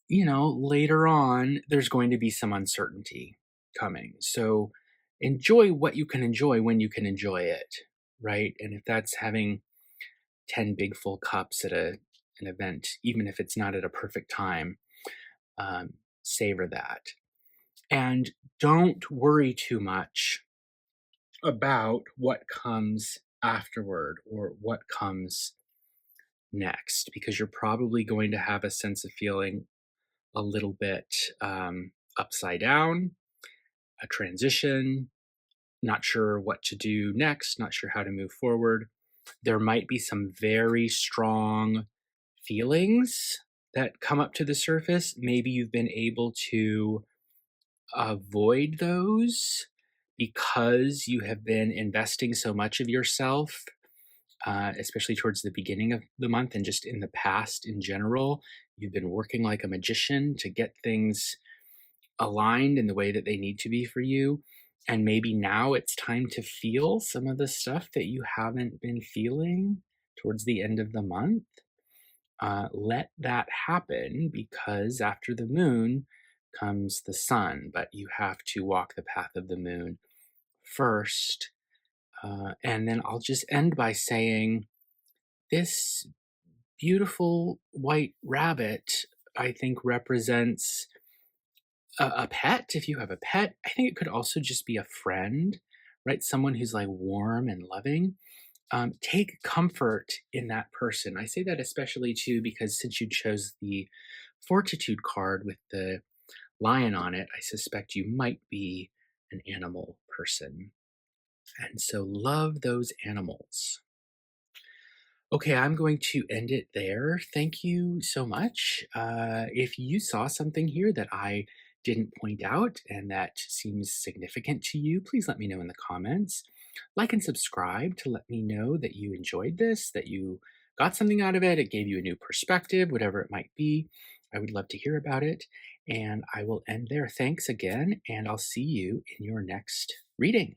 Speaker 1: later on, there's going to be some uncertainty coming. So enjoy what you can enjoy when you can enjoy it, right? And if that's having 10 big full cups at an event, even if it's not at a perfect time, savor that. And don't worry too much about what comes afterward or what comes next, because you're probably going to have a sense of feeling a little bit upside down, a transition, not sure what to do next, not sure how to move forward. There might be some very strong feelings that come up to the surface. Maybe you've been able to avoid those because you have been investing so much of yourself, especially towards the beginning of the month and just in the past in general. You've been working like a magician to get things aligned in the way that they need to be for you. And maybe now it's time to feel some of the stuff that you haven't been feeling towards the end of the month. Let that happen, because after the moon comes the sun, but you have to walk the path of the moon first. And then I'll just end by saying this beautiful white rabbit, I think, represents a pet. If you have a pet, I think it could also just be a friend, right? Someone who's like warm and loving. Take comfort in that person. I say that especially too because since you chose the Fortitude card with the lion on it, I suspect you might be an animal person. And so love those animals. Okay, I'm going to end it there. Thank you so much. If you saw something here that I didn't point out and that seems significant to you, please let me know in the comments. Like and subscribe to let me know that you enjoyed this, that you got something out of it, it gave you a new perspective, whatever it might be. I would love to hear about it. And I will end there. Thanks again, and I'll see you in your next reading.